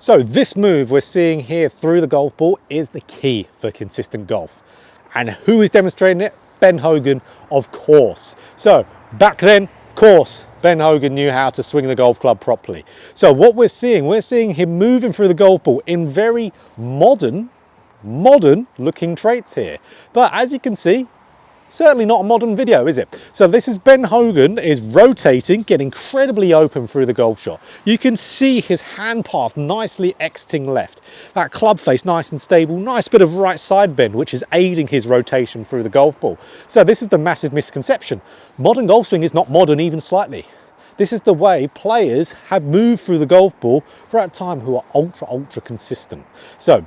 So this move we're seeing here through the golf ball is the key for consistent golf. And who is demonstrating it? Ben Hogan, of course. So back then, of course, Ben Hogan knew how to swing the golf club properly. So what we're seeing him moving through the golf ball in very modern looking traits here. But as you can see, certainly not a modern video, is it? So this is Ben Hogan is rotating, getting incredibly open through the golf shot. You can see his hand path nicely exiting left. That club face nice and stable, nice bit of right side bend, which is aiding his rotation through the golf ball. So this is the massive misconception. Modern golf swing is not modern even slightly. This is the way players have moved throughout the golf ball throughout time who are ultra consistent. So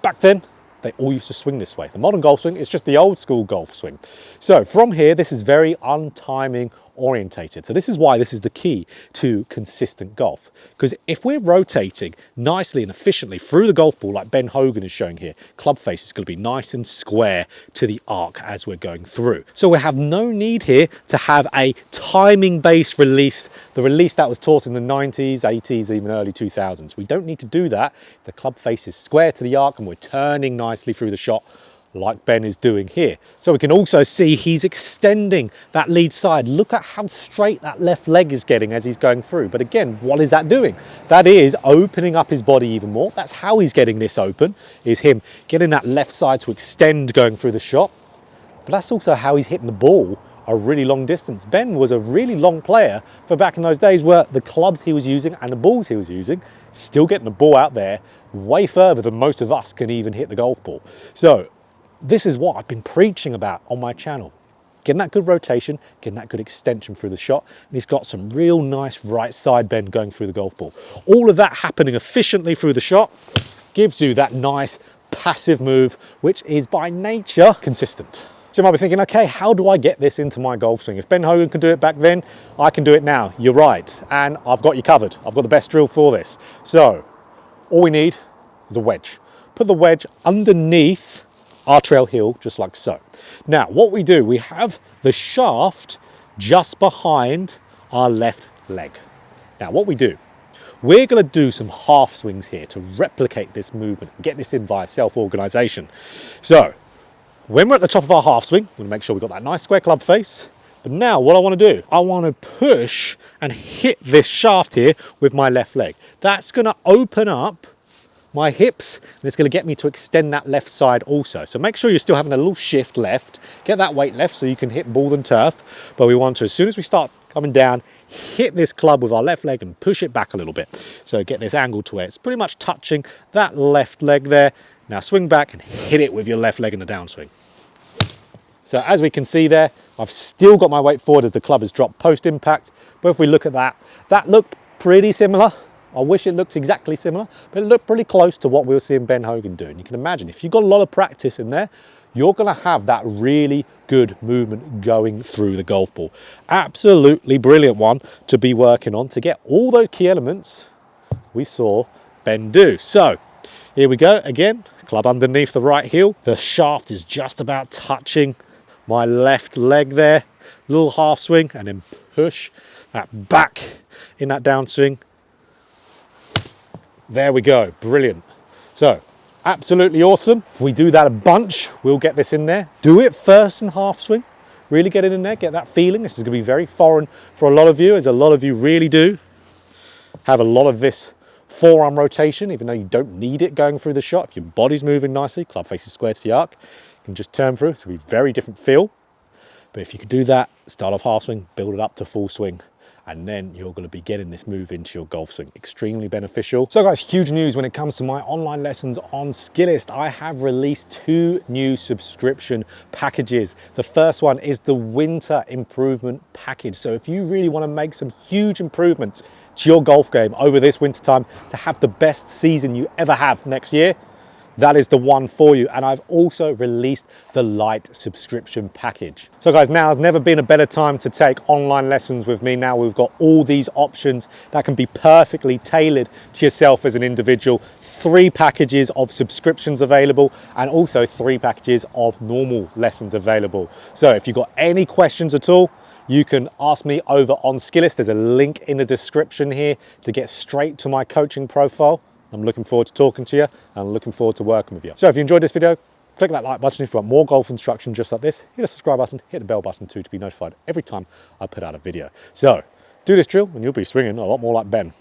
back then, they all used to swing this way. The modern golf swing is just the old school golf swing. So from here, this is very untiming orientated. So this is why this is the key to consistent golf. Because if we're rotating nicely and efficiently through the golf ball, like Ben Hogan is showing here, club face is going to be nice and square to the arc as we're going through. So we have no need here to have a timing-based release, the release that was taught in the 90s, 80s, even early 2000s. We don't need to do that. The club face is square to the arc and we're turning nicely through the shot, like Ben is doing here. So we can also see he's extending that lead side. Look at how straight that left leg is getting as he's going through. But again, what is that doing? That is opening up his body even more. That's how he's getting this open, is him getting that left side to extend going through the shot. But that's also how he's hitting the ball a really long distance. Ben was a really long player for back in those days where the clubs he was using and the balls he was using, still getting the ball out there way further than most of us can even hit the golf ball. So this is what I've been preaching about on my channel. Getting that good rotation, getting that good extension through the shot, and he's got some real nice right side bend going through the golf ball. All of that happening efficiently through the shot gives you that nice passive move, which is by nature consistent. So you might be thinking, okay, how do I get this into my golf swing? If Ben Hogan can do it back then, I can do it now. You're right, and I've got you covered. I've got the best drill for this. So all we need is a wedge. Put the wedge underneath our trail heel, just like so. Now, what we do, we have the shaft just behind our left leg. Now, what we do, we're gonna do some half swings here to replicate this movement, get this in via self-organization. So, when we're at the top of our half swing, we're gonna make sure we've got that nice square club face. But now what I wanna do, I wanna push and hit this shaft here with my left leg. That's gonna open up my hips, and it's going to get me to extend that left side also. So make sure you're still having a little shift left, get that weight left so you can hit ball and turf, but we want to, as soon as we start coming down, hit this club with our left leg and push it back a little bit. So get this angle to where it's pretty much touching that left leg there. Now swing back and hit it with your left leg in the downswing. So as we can see there, I've still got my weight forward as the club has dropped post impact, but if we look at that, that looked pretty similar. I wish it looked exactly similar, but it looked pretty close to what we were seeing Ben Hogan do. And you can imagine, if you've got a lot of practice in there, you're gonna have that really good movement going through the golf ball. Absolutely brilliant one to be working on to get all those key elements we saw Ben do. So here we go again, club underneath the right heel. The shaft is just about touching my left leg there. Little half swing and then push that back in that downswing. There we go, brilliant. So, absolutely awesome. If we do that a bunch, we'll get this in there. Do it first in half swing. Really get it in there, get that feeling. This is gonna be very foreign for a lot of you, as a lot of you really do have a lot of this forearm rotation, even though you don't need it going through the shot. If your body's moving nicely, club face is square to the arc, you can just turn through. It's gonna be a very different feel. But if you can do that, start off half swing, build it up to full swing, and then you're going to be getting this move into your golf swing. Extremely beneficial. So guys, huge news when it comes to my online lessons on Skillest. I have released 2 new subscription packages. The first one is the Winter Improvement Package. So if you really want to make some huge improvements to your golf game over this winter time to have the best season you ever have next year, that is the one for you. And I've also released the Light subscription package. So guys, now has never been a better time to take online lessons with me. Now we've got all these options that can be perfectly tailored to yourself as an individual. 3 packages of subscriptions available, and also 3 packages of normal lessons available. So if you've got any questions at all, you can ask me over on Skillest. There's a link in the description here to get straight to my coaching profile. I'm looking forward to talking to you, and I'm looking forward to working with you. So if you enjoyed this video, click that like button if you want more golf instruction just like this. Hit the subscribe button, hit the bell button too to be notified every time I put out a video. So do this drill and you'll be swinging a lot more like Ben.